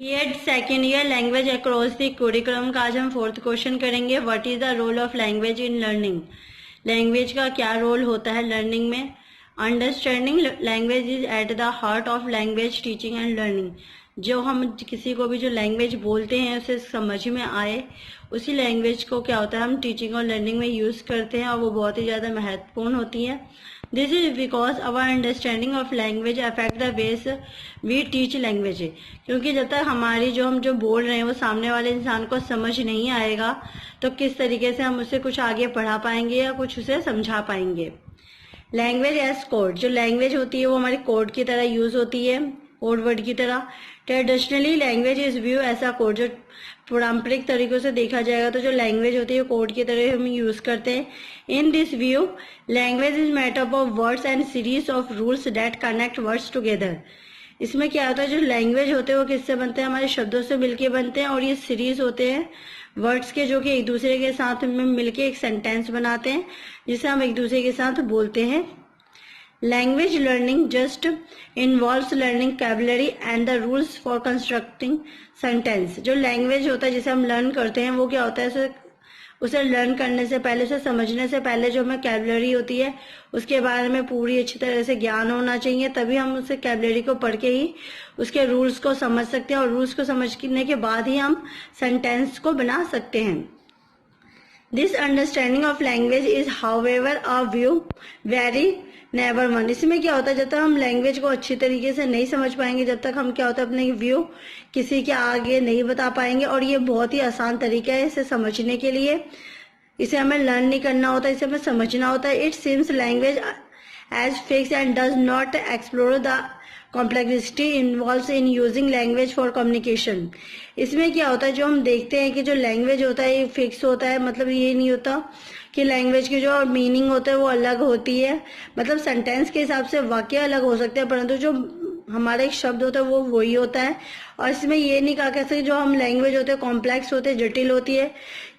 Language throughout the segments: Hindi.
BEd second year language across the curriculum का आज हम फोर्थ क्वेश्चन करेंगे। What is the role of language in learning. Language का क्या रोल होता है लर्निंग में। Understanding language is at the heart of language teaching and learning. जो हम किसी को भी जो लैंग्वेज बोलते हैं उसे समझ में आए, उसी लैंग्वेज को क्या होता है हम टीचिंग और लर्निंग में यूज करते हैं और वो बहुत ही ज्यादा महत्वपूर्ण होती है। This is because our understanding of language affect the ways we teach language. क्योंकि जब तक हमारी हम जो बोल रहे हैं वो सामने वाले इंसान को समझ नहीं आएगा तो किस तरीके से हम उसे कुछ आगे पढ़ा पाएंगे या कुछ उसे समझा पाएंगे। लैंग्वेज एज कोड, जो लैंग्वेज होती है वो हमारी कोड की तरह यूज होती है, कोड वर्ड की तरह। ट्रेडिशनली लैंग्वेज इज व्यू ऐसा कोड, जो पारंपरिक तरीकों से देखा जाएगा तो जो लैंग्वेज होती है कोड की तरह हम यूज करते हैं। In this view language is made up of words and series of rules that connect words together. इसमें क्या होता है जो लैंग्वेज होते हैं वो किससे बनते हैं, हमारे शब्दों से मिलके बनते हैं और ये सीरीज होते हैं वर्ड्स के, जो कि एक दूसरे के साथ में मिलके एक सेंटेंस बनाते हैं जिसे हम एक दूसरे के साथ बोलते हैं। Language learning just involves learning vocabulary and the rules for constructing sentence. जो लैंग्वेज होता है जिसे हम लर्न करते हैं वो क्या होता है, उसे लर्न करने से पहले, उसे समझने से पहले जो हमें कैबुलरी होती है उसके बारे में पूरी अच्छी तरह से ज्ञान होना चाहिए, तभी हम उसे कैबुलरी को पढ़ के ही उसके रूल्स को समझ सकते हैं और रूल्स को समझने के बाद ही हम सेंटेंस को बना सकते हैं। This understanding of language is however a view very never won. इसमें क्या होता है जब तक हम लैंग्वेज को अच्छी तरीके से नहीं समझ पाएंगे, जब तक हम क्या होता है अपने व्यू किसी के आगे नहीं बता पाएंगे। और ये बहुत ही आसान तरीका है इसे समझने के लिए, इसे हमें लर्न नहीं करना होता, इसे हमें समझना होता है। It seems language as fix and does not explore the complexity involves in using language for communication. इसमें क्या होता है जो हम देखते हैं कि जो लैंग्वेज होता है ये फिक्स होता है, मतलब ये नहीं होता कि लैंग्वेज की जो मीनिंग होता है वो अलग होती है, मतलब सेंटेंस के हिसाब से वाक्य अलग हो सकते हैं परंतु जो हमारा एक शब्द होता है वो वही होता है। और इसमें ये नहीं कहा सकते जो हम लैंग्वेज होते हैं कॉम्प्लेक्स होते हैं, जटिल होती है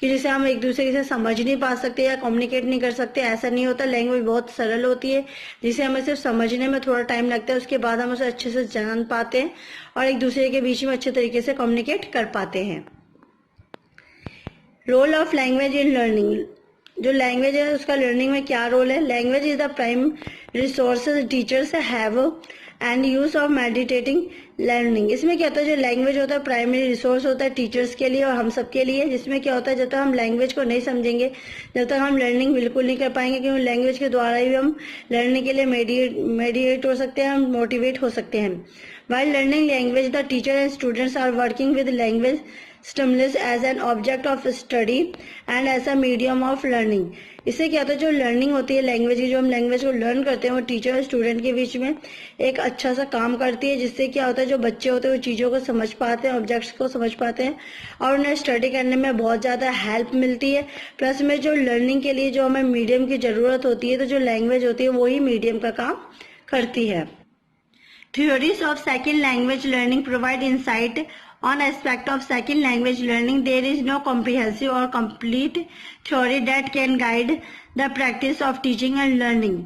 कि जिसे हम एक दूसरे से समझ नहीं पा सकते या कम्युनिकेट नहीं कर सकते, ऐसा नहीं होता। लैंग्वेज बहुत सरल होती है जिसे हमें सिर्फ समझने में थोड़ा टाइम लगता है, उसके बाद हम उसे अच्छे से जान पाते हैं और एक दूसरे के बीच में अच्छे तरीके से कम्युनिकेट कर पाते हैं। Role of language in learning, जो लैंग्वेज है उसका लर्निंग में क्या रोल है। Language is the prime resources teachers have and use of meditating learning. इसमें क्या होता है जो लैंग्वेज होता है प्राइमरी रिसोर्स होता है टीचर्स के लिए और हम सब के लिए। जिसमें क्या होता है जब तक हम लैंग्वेज को नहीं समझेंगे जब तक हम लर्निंग बिल्कुल नहीं कर पाएंगे, क्योंकि लैंग्वेज के द्वारा ही हम लर्निंग के लिए मेडिएट हो सकते हैं, हम मोटिवेट हो सकते हैं। While learning language the teacher and students are working with language stimulus as an object of study and as a medium of learning. इससे क्या होता है जो लर्निंग होती है लैंग्वेज की, जो हम लैंग्वेज को लर्न करते हैं वो टीचर और स्टूडेंट के बीच में एक अच्छा सा काम करती है, जिससे क्या होता है जो बच्चे होते हैं वो चीज़ों को समझ पाते हैं, ऑब्जेक्ट्स को समझ पाते हैं और उन्हें स्टडी करने में बहुत ज़्यादा हेल्प मिलती है। प्लस में जो लर्निंग के लिए जो हमें मीडियम की ज़रूरत होती है तो जो लैंग्वेज होती है वही मीडियम का काम करती है। Theories of second language learning provide insight on aspect of second language learning. There is no comprehensive or complete theory that can guide the practice of teaching and learning.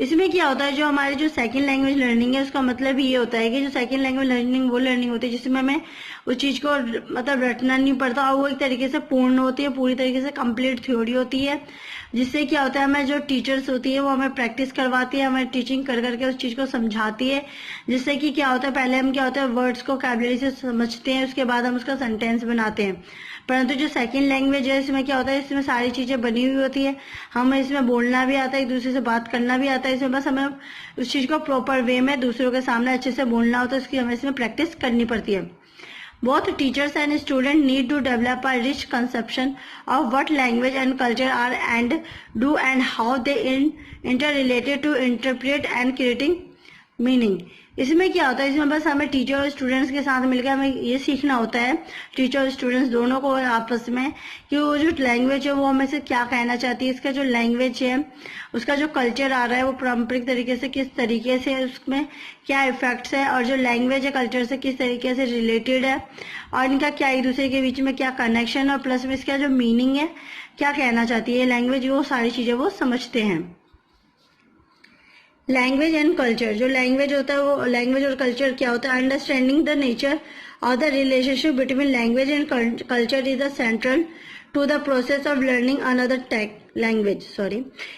इसमें क्या होता है जो हमारी जो सेकंड लैंग्वेज लर्निंग है उसका मतलब ये होता है कि जो सेकंड लैंग्वेज लर्निंग वो लर्निंग होती है जिसमें हमें उस चीज को मतलब रटना नहीं पड़ता और वो एक तरीके से पूर्ण होती है, पूरी तरीके से कंप्लीट थ्योरी होती है। जिससे क्या होता है हमें जो टीचर्स होती है वो हमें प्रैक्टिस करवाती है, हमें टीचिंग कर करके उस चीज को समझाती है। जिससे कि क्या होता है पहले हम क्या होता है वर्ड्स को कैबुलरी से समझते हैं, उसके बाद हम उसका सेंटेंस बनाते हैं। परंतु जो सेकंड लैंग्वेज है इसमें क्या होता है इसमें सारी चीजें बनी हुई होती है, हमें इसमें बोलना भी आता है, एक दूसरे से बात करना भी आता है। इसमें बस हमें उस चीज को प्रॉपर वे में दूसरों के सामने अच्छे से बोलना होता है, उसकी हमें इसमें प्रैक्टिस करनी पड़ती है। Both teachers and students need to develop a rich conception of what language and culture are and do and how they interrelated to interpret and creating meaning. इसमें क्या होता है इसमें बस हमें टीचर और स्टूडेंट्स के साथ मिलकर हमें ये सीखना होता है, टीचर और स्टूडेंट्स दोनों को आपस में, कि वो जो लैंग्वेज है वो हमें से क्या कहना चाहती है, इसका जो लैंग्वेज है उसका जो कल्चर आ रहा है वो पारंपरिक तरीके से किस तरीके से उसमें क्या इफेक्ट्स है और जो लैंग्वेज है कल्चर से किस तरीके से रिलेटेड है और इनका क्या एक दूसरे के बीच में क्या कनेक्शन और प्लस में इसका जो मीनिंग है क्या कहना चाहती है लैंग्वेज, वो सारी चीजें वो समझते हैं। लैंग्वेज एंड कल्चर, जो लैंग्वेज होता है वो लैंग्वेज और कल्चर क्या होता है, अंडरस्टैंडिंग द नेचर और the relationship between language and culture is the central to the process of learning another language.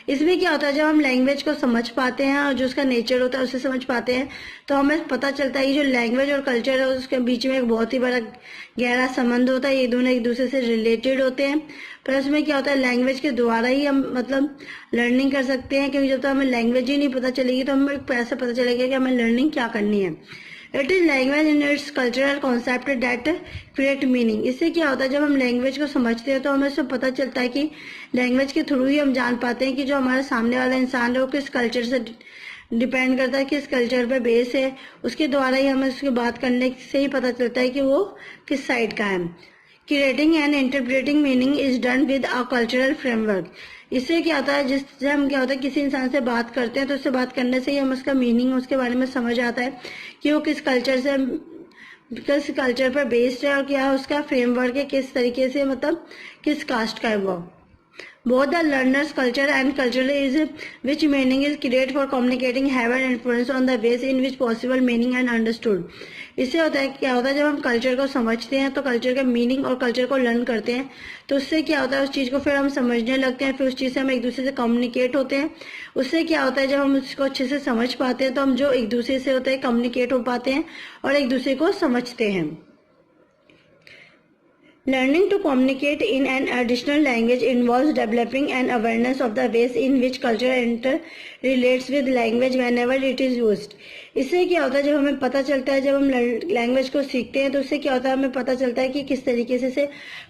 इसमें क्या होता है, जब हम लैंग्वेज को समझ पाते हैं और जो उसका नेचर होता है उसे समझ पाते हैं तो हमें पता चलता है कि जो लैंग्वेज और कल्चर है उसके बीच में एक बहुत ही बड़ा गहरा संबंध होता है। ये दोनों एक दूसरे से रिलेटेड होते हैं। प्लस में क्या होता है, लैंग्वेज के द्वारा ही हम मतलब लर्निंग कर सकते हैं, क्योंकि जब तक हमें लैंग्वेज ही नहीं पता चलेगी तो हमें कैसे पता चलेगा कि हमें लर्निंग क्या करनी है। It is language in its cultural concept that create meaning. इससे क्या होता है, जब हम लैंग्वेज को समझते हैं तो हमें इससे पता चलता है कि लैंग्वेज के थ्रू ही हम जान पाते हैं कि जो हमारे सामने वाला इंसान है वो किस कल्चर से डिपेंड करता है, किस कल्चर पे बेस है। उसके द्वारा ही हमें उसकी बात करने से ही पता चलता है कि वो किस साइड का है। Creating and interpreting meaning is done with a cultural framework. इससे क्या होता है, जिससे हम क्या होता है किसी इंसान से बात करते हैं तो उससे बात करने से ही हम उसका मीनिंग उसके बारे में समझ आता है कि वो किस कल्चर पर बेस्ड है और क्या उसका फ्रेमवर्क है, किस तरीके से मतलब किस कास्ट का है वो। Both the learner's culture and cultural is which meaning is created for communicating have an influence on the ways in which possible meaning and understood। इससे होता है क्या होता है, जब हम कल्चर को समझते हैं तो कल्चर का मीनिंग और कल्चर को लर्न करते हैं तो उससे क्या होता है, उस चीज़ को फिर हम समझने लगते हैं, फिर उस चीज़ से हम एक दूसरे से कम्युनिकेट होते हैं। उससे क्या होता है, जब हम उसको अच्छे से समझ पाते हैं तो हम जो एक दूसरे से होते हैं कम्युनिकेट हो पाते हैं और एक दूसरे को समझते हैं। Learning to communicate in an additional language involves developing an awareness of the ways in which culture interrelates with language whenever it is used। इससे क्या होता है, जब हमें पता चलता है, जब हम लैंग्वेज को सीखते हैं तो उससे क्या होता है, हमें पता चलता है कि किस तरीके से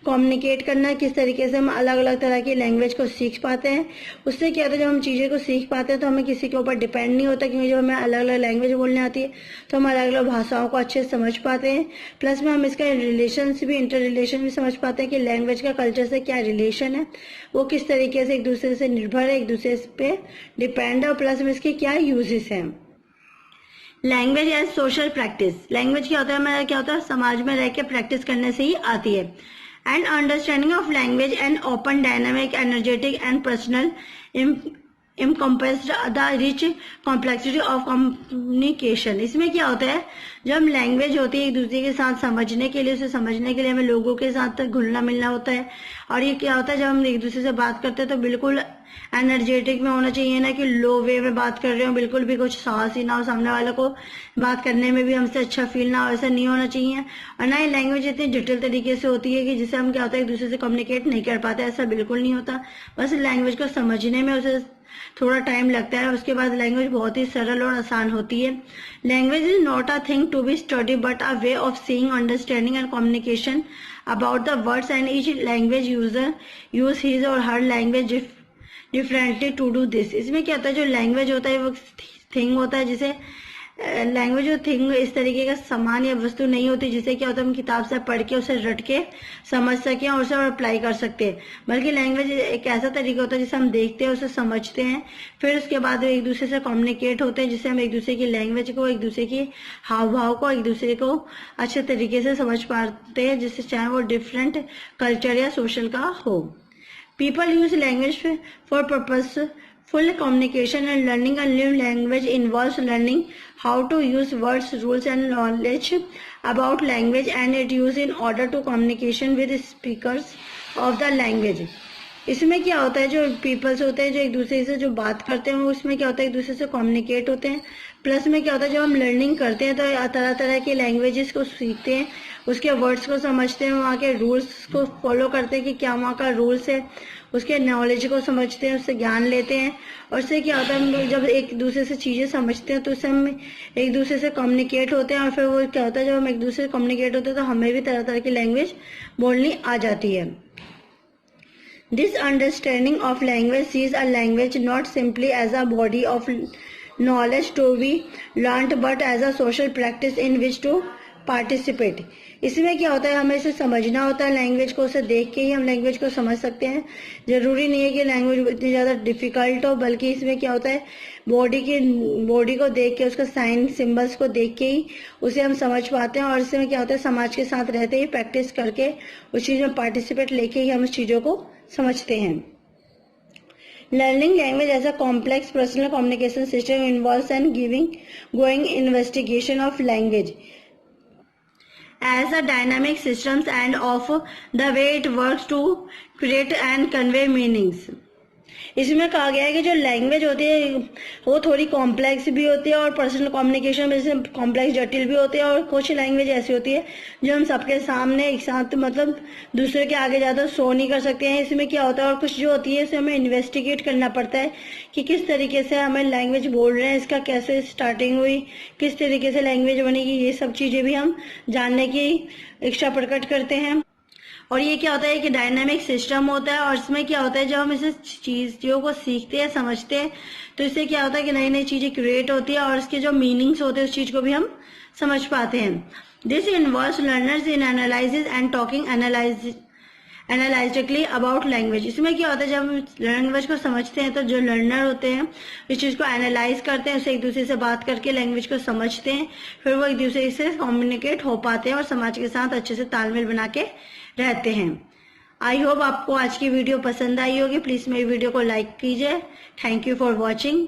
कम्युनिकेट करना है, किस तरीके से हम अलग अलग तरह की लैंग्वेज को सीख पाते हैं। उससे क्या होता है, जब हम चीज़ें को सीख पाते हैं तो हमें किसी के ऊपर डिपेंड नहीं होता, क्योंकि जब हमें अलग अलग लैंग्वेज बोलने आती है तो हम अलग अलग भाषाओं को अच्छे से समझ पाते हैं। प्लस में हम इसका रिलेशन भी इंटर रिलेशन भी समझ पाते हैं कि लैंग्वेज का कल्चर से क्या रिलेशन है, वो किस तरीके से एक दूसरे से निर्भर है, एक दूसरे पे डिपेंड है, और प्लस में इसके क्या यूजेस हैं। Language as social practice. Language क्या होता है, हमारा क्या होता है, समाज में रह के प्रैक्टिस करने से ही आती है। And understanding of language and open dynamic energetic and personal encompassed the rich complexity of communication। इसमें क्या होता है, जब हम लैंग्वेज होती है एक दूसरे के साथ समझने के लिए, उसे समझने के लिए हमें लोगों के साथ घुलना मिलना होता है। और ये क्या होता है, जब हम एक दूसरे से बात करते हैं तो बिल्कुल एनर्जेटिक में होना चाहिए, ना कि लो वे में बात कर रहे हो, बिल्कुल भी कुछ साहस ही ना हो, सामने वाले को बात करने में भी हमसे अच्छा फील ना हो, ऐसा नहीं होना चाहिए। और ना ही लैंग्वेज इतनी जटिल तरीके से होती है कि जिससे हम क्या होता है एक दूसरे से कम्युनिकेट नहीं कर पाते, ऐसा बिल्कुल नहीं होता। बस लैंग्वेज को समझने में उसे थोड़ा टाइम लगता है, उसके बाद लैंग्वेज बहुत ही सरल और आसान होती है। Language is not a thing to be study but a way of seeing, understanding and communication about the words and each language user use his or her language differently to do this. इसमें क्या होता है, जो लैंग्वेज होता है वो थिंग होता है, जिसे लैंग्वेज और थिंग इस तरीके का सामान या वस्तु नहीं होती जिसे क्या होता है हम किताब से पढ़ के उसे रट के समझ सकें और उसे अप्लाई कर सकते हैं। बल्कि लैंग्वेज एक ऐसा तरीका होता है जिसे हम देखते हैं, उसे समझते हैं, फिर उसके बाद एक दूसरे से कम्युनिकेट होते हैं, जिससे हम एक दूसरे की लैंग्वेज को, एक दूसरे की हाव भाव को, एक दूसरे को अच्छे तरीके से समझ पाते हैं, जिससे चाहे वो डिफरेंट कल्चर या सोशल का हो। People use language for purposeful communication, and learning a new language involves learning how to use words, rules and knowledge about language and its use in order to communication with speakers of the language। इसमें क्या होता है, जो पीपल्स होते हैं जो एक दूसरे से जो बात करते हैं, उसमें क्या होता है एक दूसरे से कम्युनिकेट होते हैं। प्लस में क्या होता है, जब हम लर्निंग करते हैं तो तरह तरह के लैंग्वेजेस को सीखते हैं, उसके वर्ड्स को समझते हैं, वहाँ के रूल्स को फॉलो करते हैं कि क्या वहाँ का रूल्स है, उसके नॉलेज को समझते हैं, उससे ज्ञान लेते हैं। और उससे क्या होता है, हम लोग जब एक दूसरे से चीज़ें समझते हैं तो उससे हम एक दूसरे से कम्युनिकेट होते हैं। और फिर वो क्या होता है, जब हम एक दूसरे से कम्युनिकेट होते हैं तो हमें भी तरह तरह की लैंग्वेज बोलनी आ जाती है। This understanding of language sees a language not simply as a body of knowledge to be learnt but as a social practice in which to participate। इसमें क्या होता है, हमें इसे समझना होता है, लैंग्वेज को उसे देख के ही हम लैंग्वेज को समझ सकते हैं। जरूरी नहीं है कि लैंग्वेज इतनी ज़्यादा डिफिकल्ट हो, बल्कि इसमें क्या होता है बॉडी को देख के, उसका साइन सिंबल्स को देख के ही उसे हम समझ पाते हैं। और इसमें क्या होता है, समाज के साथ रहते ही प्रैक्टिस करके उस चीज़ में पार्टिसिपेट लेके ही हम उस चीज़ों को समझते हैं। Learning language as a complex personal communication system involves an ongoing investigation of language as the dynamic systems and of the way it works to create and convey meanings. इसमें कहा गया है कि जो लैंग्वेज होती है वो थोड़ी कॉम्प्लेक्स भी होती है और पर्सनल कम्युनिकेशन में से कॉम्प्लेक्स जटिल भी होती है, और कुछ लैंग्वेज ऐसी होती है जो हम सबके सामने एक साथ मतलब दूसरे के आगे ज़्यादा शो नहीं कर सकते हैं। इसमें क्या होता है, और कुछ जो होती है इसे हमें इन्वेस्टिगेट करना पड़ता है कि किस तरीके से हमें लैंग्वेज बोल रहे हैं, इसका कैसे स्टार्टिंग हुई, किस तरीके से लैंग्वेज बनेगी, ये सब चीज़ें भी हम जानने की इच्छा प्रकट करते हैं। और ये क्या होता है कि डायनामिक सिस्टम होता है, और इसमें क्या होता है जब हम इसे चीज़ों को सीखते हैं, समझते हैं, तो इससे क्या होता है कि नई नई चीज़ें क्रिएट होती है और इसके जो मीनिंग्स होते हैं उस चीज़ को भी हम समझ पाते हैं। This involves learners in analysis and talking analytically about language. इसमें क्या होता है जब हम लैंग्वेज को समझते हैं तो जो लर्नर होते हैं इस चीज़ को एनालाइज करते हैं, उससे एक दूसरे से बात करके लैंग्वेज को समझते हैं, फिर वो एक दूसरे से कम्युनिकेट हो पाते हैं और समाज के साथ अच्छे से तालमेल बना के रहते हैं। आई होप आपको आज की वीडियो पसंद आई होगी। प्लीज़ मेरी वीडियो को लाइक कीजिए। Thank you for watching.